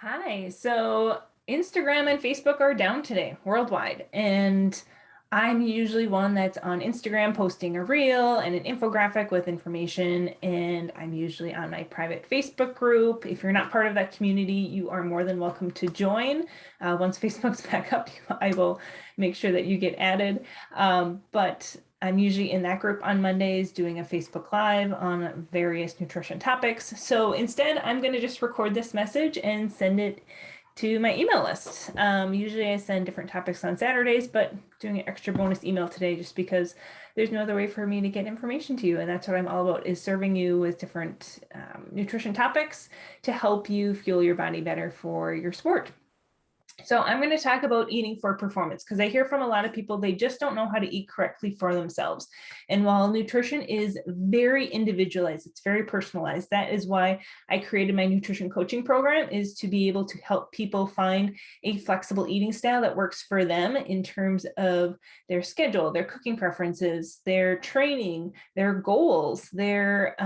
Hi. So Instagram and Facebook are down today worldwide, and I'm usually one that's on Instagram posting a reel and an infographic with information, and I'm usually on my private Facebook group. If you're not part of that community, you are more than welcome to join. Once Facebook's back up, I will make sure that you get added. But I'm usually in that group on Mondays doing a Facebook Live on various nutrition topics. So instead, I'm going to just record this message and send it to my email list. Usually I send different topics on Saturdays, but doing an extra bonus email today just because there's no other way for me to get information to you. And that's what I'm all about, is serving you with different nutrition topics to help you fuel your body better for your sport. So I'm going to talk about eating for performance because I hear from a lot of people, they just don't know how to eat correctly for themselves. And while nutrition is very individualized, it's very personalized. That is why I created my nutrition coaching program, is to be able to help people find a flexible eating style that works for them in terms of their schedule, their cooking preferences, their training, their goals, their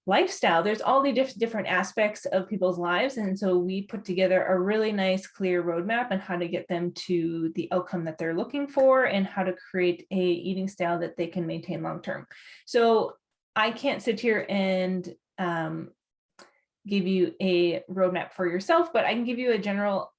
lifestyle. There's all the different aspects of people's lives. And so we put together a really nice, clear roadmap on how to get them to the outcome that they're looking for and how to create a eating style that they can maintain long-term. So I can't sit here and give you a roadmap for yourself, but I can give you a general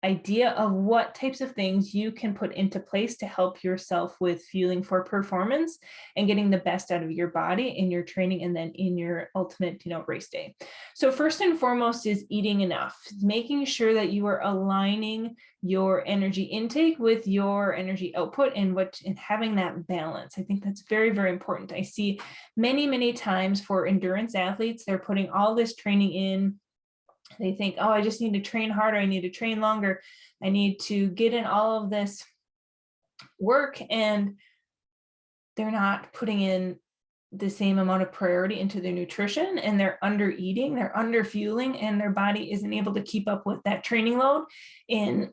idea of what types of things you can put into place to help yourself with fueling for performance and getting the best out of your body in your training and then in your ultimate, race day. So first and foremost is eating enough, making sure that you are aligning your energy intake with your energy output and having that balance. I think that's very, very important. I see many, many times for endurance athletes, they're putting all this training in. They think, oh, I just need to train harder. I need to train longer. I need to get in all of this work. And they're not putting in the same amount of priority into their nutrition, and they're under eating, they're under fueling, and their body isn't able to keep up with that training load and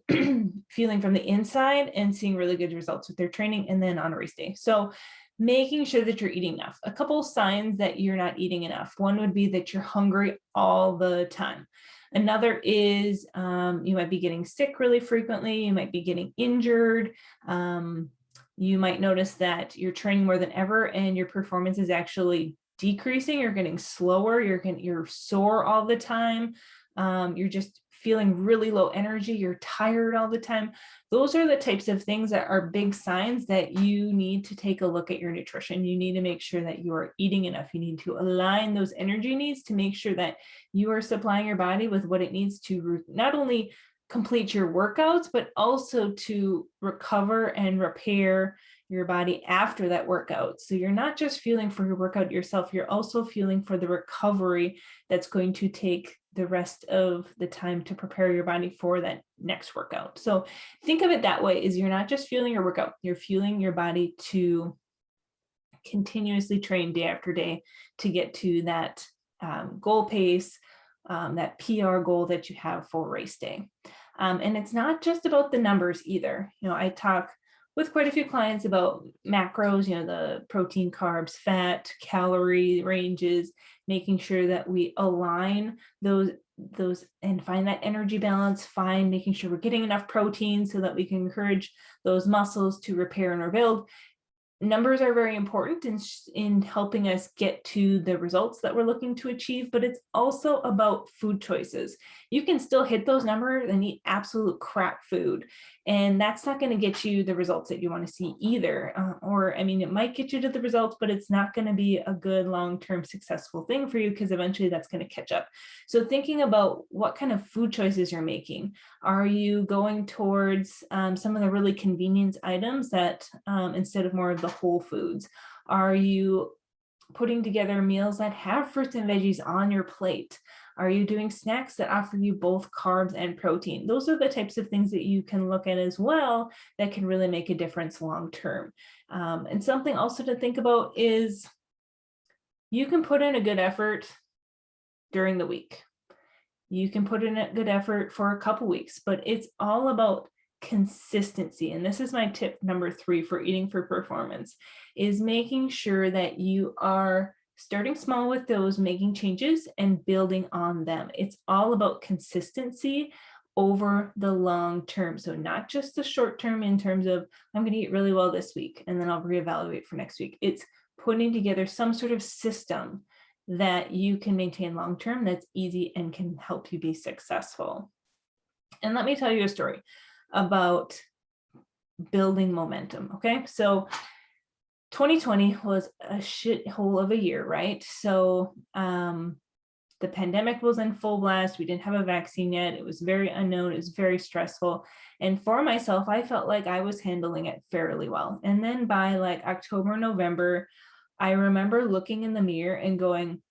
feeling from the inside and seeing really good results with their training and then on a race day. So making sure that you're eating enough. A couple of signs that you're not eating enough. One would be that you're hungry all the time. Another is you might be getting sick really frequently. You might be getting injured. You might notice that you're training more than ever and your performance is actually decreasing. You're getting slower. You're sore all the time. You're just feeling really low energy. You're tired all the time. Those are the types of things that are big signs that you need to take a look at your nutrition. You need to make sure that you are eating enough. You need to align those energy needs to make sure that you are supplying your body with what it needs to not only complete your workouts, but also to recover and repair your body after that workout. So you're not just fueling for your workout yourself, you're also fueling for the recovery that's going to take the rest of the time to prepare your body for that next workout. So think of it that way, is you're not just fueling your workout, you're fueling your body to continuously train day after day to get to that goal pace, that PR goal that you have for race day. And it's not just about the numbers either. I talk with quite a few clients about macros, the protein, carbs, fat, calorie ranges, making sure that we align those and find that energy balance, making sure we're getting enough protein so that we can encourage those muscles to repair and rebuild. Numbers are very important in helping us get to the results that we're looking to achieve, but it's also about food choices. You can still hit those numbers and eat absolute crap food, and that's not going to get you the results that you want to see either. It might get you to the results, but it's not going to be a good long-term successful thing for you because eventually that's going to catch up. So thinking about what kind of food choices you're making. Are you going towards some of the really convenience items that instead of more of the whole foods? Are you putting together meals that have fruits and veggies on your plate? Are you doing snacks that offer you both carbs and protein? Those are the types of things that you can look at as well that can really make a difference long term. And something also to think about is you can put in a good effort during the week. You can put in a good effort for a couple weeks, but it's all about consistency. And this is my tip number 3 for eating for performance, is making sure that you are starting small with those, making changes and building on them. It's all about consistency over the long term. So not just the short term in terms of I'm going to eat really well this week and then I'll reevaluate for next week. It's putting together some sort of system that you can maintain long term that's easy and can help you be successful. And let me tell you a story about building momentum. Okay. So 2020 was a shithole of a year, right? So the pandemic was in full blast. We didn't have a vaccine yet. It was very unknown. It was very stressful. And for myself, I felt like I was handling it fairly well. And then by like October, November, I remember looking in the mirror and going,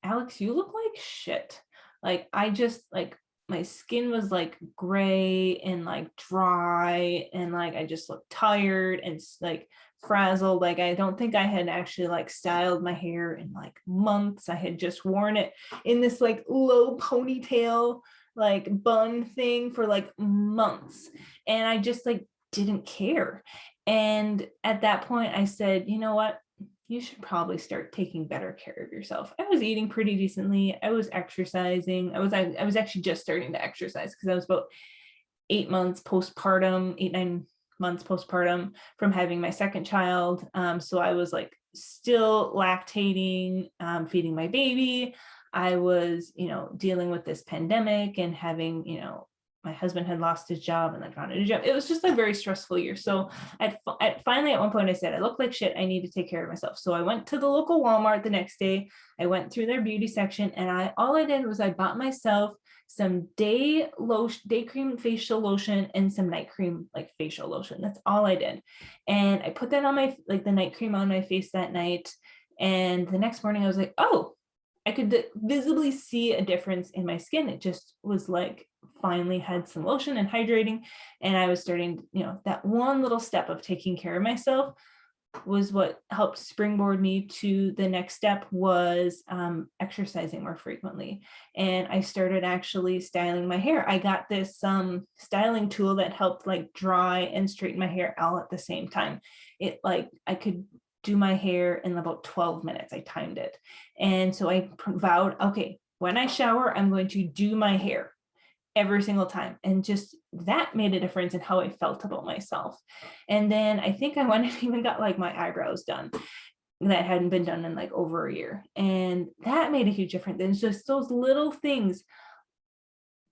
Alex, you look like shit. Like I just like my skin was like gray and like dry and like I just looked tired and like frazzled. Like I don't think I had actually like styled my hair in like months. I had just worn it in this like low ponytail like bun thing for like months, and I just like didn't care. And at that point I said, you know what, you should probably start taking better care of yourself. I was eating pretty decently. I was exercising. I was actually just starting to exercise because I was about 8 months postpartum, 8-9 months postpartum from having my second child. So I was like still lactating, feeding my baby. I was, dealing with this pandemic and having, my husband had lost his job and then found a new job. It was just a very stressful year. So finally at one point I said, I look like shit. I need to take care of myself. So I went to the local Walmart the next day. I went through their beauty section and all I did was I bought myself some day cream facial lotion and some night cream like facial lotion. That's all I did. And I put that on the night cream on my face that night. And the next morning I was like, oh, I could visibly see a difference in my skin. It just was like finally had some lotion and hydrating. And I was starting, that one little step of taking care of myself was what helped springboard me to the next step was exercising more frequently. And I started actually styling my hair. I got this styling tool that helped like dry and straighten my hair all at the same time. It like I could do my hair in about 12 minutes. I timed it. And so I vowed, okay, when I shower, I'm going to do my hair every single time. And just that made a difference in how I felt about myself. And then I think I went and even got like my eyebrows done that hadn't been done in like over a year. And that made a huge difference. And just those little things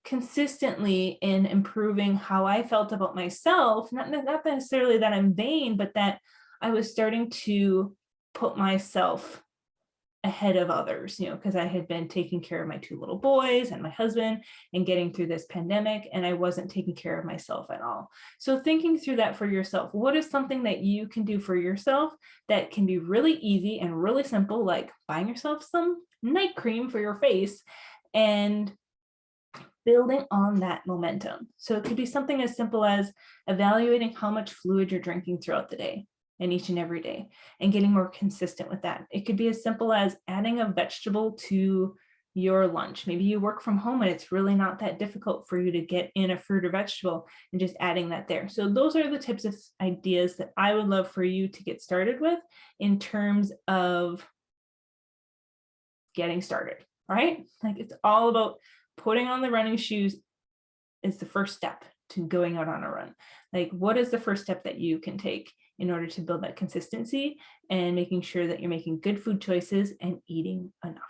consistently in improving how I felt about myself, not necessarily that I'm vain, but that I was starting to put myself ahead of others, because I had been taking care of my 2 little boys and my husband and getting through this pandemic, and I wasn't taking care of myself at all. So thinking through that for yourself, what is something that you can do for yourself that can be really easy and really simple, like buying yourself some night cream for your face and building on that momentum. So it could be something as simple as evaluating how much fluid you're drinking throughout the day and each and every day and getting more consistent with that. It could be as simple as adding a vegetable to your lunch. Maybe you work from home and it's really not that difficult for you to get in a fruit or vegetable and just adding that there. So those are the types of ideas that I would love for you to get started with in terms of getting started, right? Like it's all about putting on the running shoes is the first step to going out on a run. Like what is the first step that you can take in order to build that consistency and making sure that you're making good food choices and eating enough.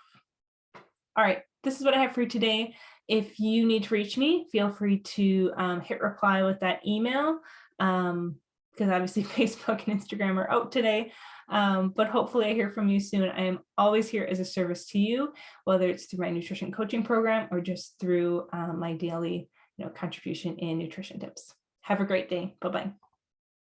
All right, this is what I have for you today. If you need to reach me, feel free to hit reply with that email because obviously Facebook and Instagram are out today. But hopefully I hear from you soon. I am always here as a service to you, whether it's through my nutrition coaching program or just through my daily contribution in nutrition tips. Have a great day. Bye-bye.